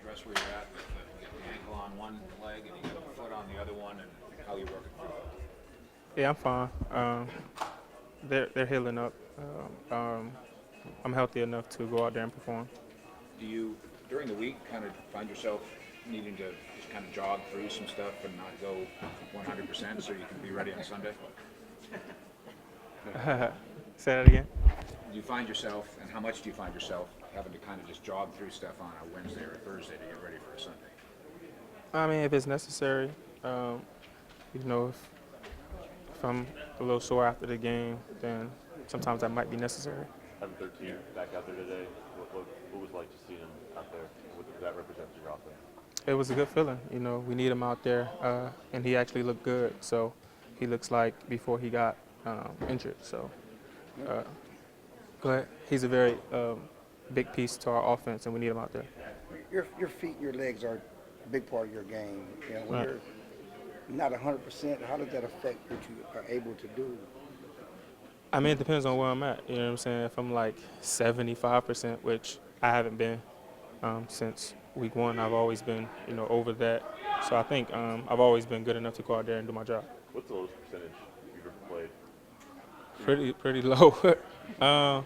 address where you're at with the ankle on one leg and you got the foot on the other one, and how you're working through it? Yeah, I'm fine. They're healing up. I'm healthy enough to go out there and perform. Do you, during the week, kind of find yourself needing to just kind of jog through some stuff and not go 100% so you can be ready on Sunday? Say that again. Do you find yourself, and how much do you find yourself having to kind of just jog through stuff on a Wednesday or a Thursday to get ready for a Sunday? I mean, if it's necessary, um, if I'm a little sore after the game, then sometimes that might be necessary. Having 13 back out there today, what was it like to see him out there? What does that represent for your offense? It was a good feeling. We need him out there, and he actually looked good. So he looks like before he got injured. So go ahead. He's a very big piece to our offense, and we need him out there. Your feet and your legs are a big part of your game. When Right. you're not 100%, how does that affect what you are able to do? I mean, it depends on where I'm at. You know what I'm saying? If I'm like 75%, which I haven't been since week one, I've always been, over that. So I think I've always been good enough to go out there and do my job. What's the lowest percentage you've ever played? Pretty low. I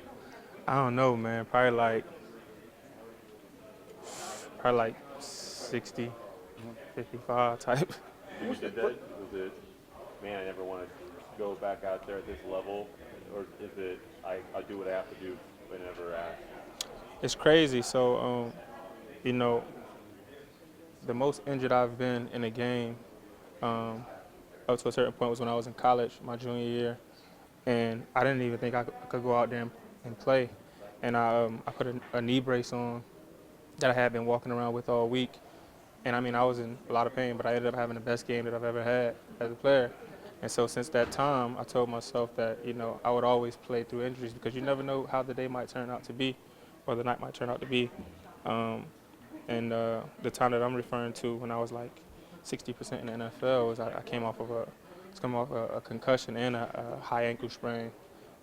don't know, man. Probably like 60, 55 type. When you did that, was it, man, I never want to go back out there at this level? Or is it, I do what I have to do, but never ask? It's crazy. So, the most injured I've been in a game up to a certain point was when I was in college, my junior year, and I didn't even think I could go out there and play. And I put a knee brace on that I had been walking around with all week. And I mean, I was in a lot of pain, but I ended up having the best game that I've ever had as a player. And so since that time, I told myself that, I would always play through injuries because you never know how the day might turn out to be or the night might turn out to be. And the time that I'm referring to when I was like 60% in the NFL was I came off of a concussion and a high ankle sprain.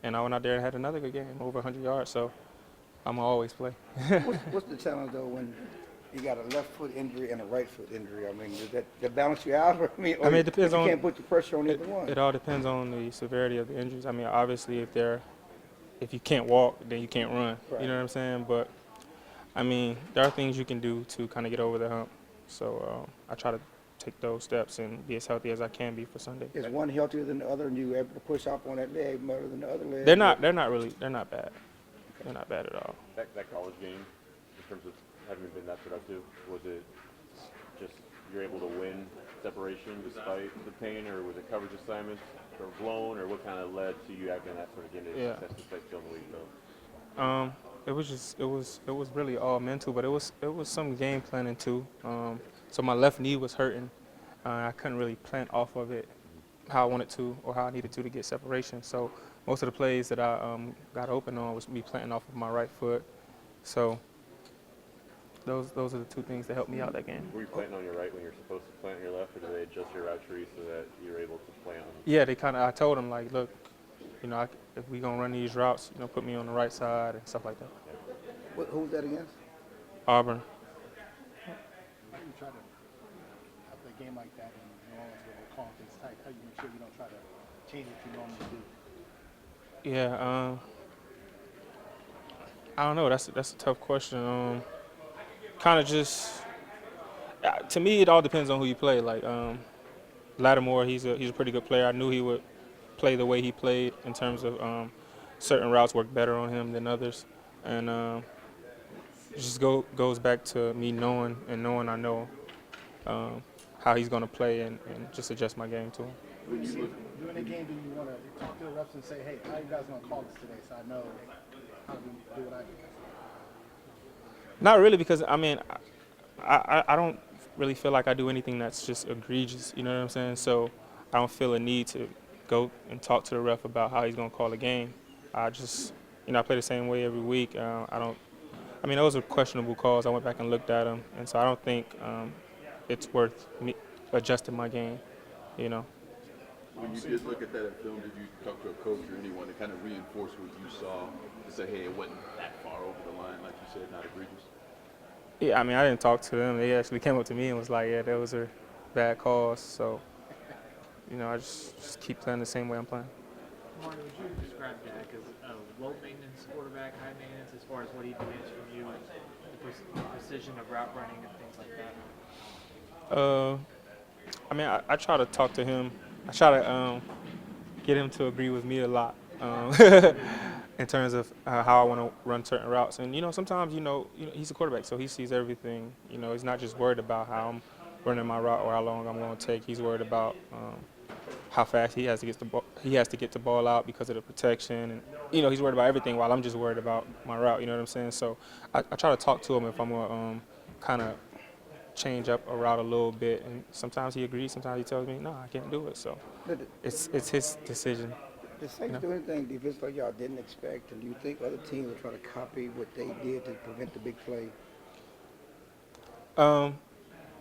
And I went out there and had another good game, over 100 yards. So I'm going to always play. What's the challenge though when you got a left foot injury and a right foot injury? I mean, does that balance you out? Or it depends you on. can't put the pressure on either one. It all depends on the severity of the injuries. I mean, obviously, if you can't walk, then you can't run. Right. You know what I'm saying? But I mean, there are things you can do to kind of get over the hump. So I try to take those steps and be as healthy as I can be for Sunday. Is one healthier than the other, and you able to push up on that leg better than the other leg? They're not bad. They're not bad at all. That college game, in terms of having been that productive, was it just you're able to win separation despite the pain, or was it coverage assignments that were blown, or what kind of led to you having that sort of game Yeah. success despite still in the league though? It was really all mental, but it was some game planning too. So my left knee was hurting. I couldn't really plant off of it how I wanted to or how I needed to get separation. So most of the plays that I got open on was me planting off of my right foot. So those are the two things that helped me out that game. Were you planting on your right when you're supposed to plant on your left, or did they adjust your route tree so that you're able to plant on? Yeah, I told them like, look, if we gonna run these routes, put me on the right side and stuff like that. Who was that against? Auburn. How do you try to after a game like that in New Orleans where they're calling things tight? How do you make sure you don't try to change what you normally do? Yeah, I don't know. That's a tough question. Kind of just to me, it all depends on who you play. Like Lattimore, he's a pretty good player. I knew he would play the way he played in terms of certain routes work better on him than others, and it just goes back to me knowing I know how he's going to play and just adjust my game to him. During the game, do you want to talk to the refs and say, hey, how you guys going to call this today so I know how to do what I do? Not really, because I mean, I don't really feel like I do anything that's just egregious. You know what I'm saying? So I don't feel a need to go and talk to the ref about how he's going to call a game. I just, I play the same way every week. I mean, those are questionable calls. I went back and looked at them, and so I don't think it's worth me adjusting my game. When you did look at that film, did you talk to a coach or anyone to kind of reinforce what you saw to say, hey, it wasn't that far over the line, like you said, not egregious? Yeah, I mean, I didn't talk to them. They actually came up to me and was like, "Yeah, those are bad calls." So, I just keep playing the same way I'm playing. Marty, would you describe Dak as a low maintenance quarterback, high maintenance as far as what he demands from you, and the precision of route running and things like that? I mean, I try to talk to him. I try to get him to agree with me a lot in terms of how I want to run certain routes. And sometimes he's a quarterback, so he sees everything. He's not just worried about how I'm running my route or how long I'm going to take. He's worried about how fast he has to get the ball. He has to get the ball out because of the protection, and he's worried about everything while I'm just worried about my route. You know what I'm saying? So I try to talk to him if I'm gonna kind of change up a route a little bit, and sometimes he agrees. Sometimes he tells me, "No, I can't do it." So Did it's his decision. the Saints do anything defense like y'all didn't expect, and do you think other teams will try to copy what they did to prevent the big play? Um,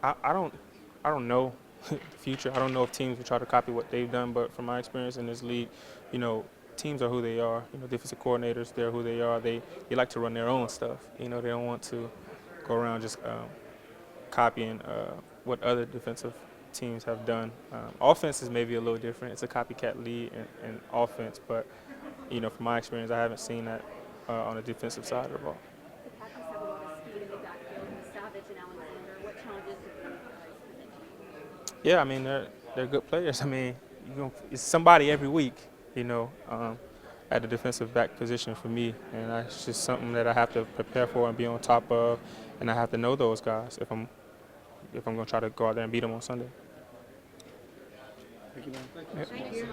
I don't know the future. I don't know if teams will try to copy what they've done, but from my experience in this league, teams are who they are. Defensive coordinators, they're who they are. They like to run their own stuff. They don't want to go around just copying what other defensive teams have done. Offense is maybe a little different. It's a copycat league in offense, but from my experience, I haven't seen that on the defensive side of the ball. The Packers have a lot of speed in the backfield with Savage and Alexander. What challenges do those guys present you? Yeah, I mean they're good players. I mean, it's somebody every week, at the defensive back position for me, and that's just something that I have to prepare for and be on top of, and I have to know those guys if I'm going to try to go out there and beat them on Sunday. Thank you, man. Thank you.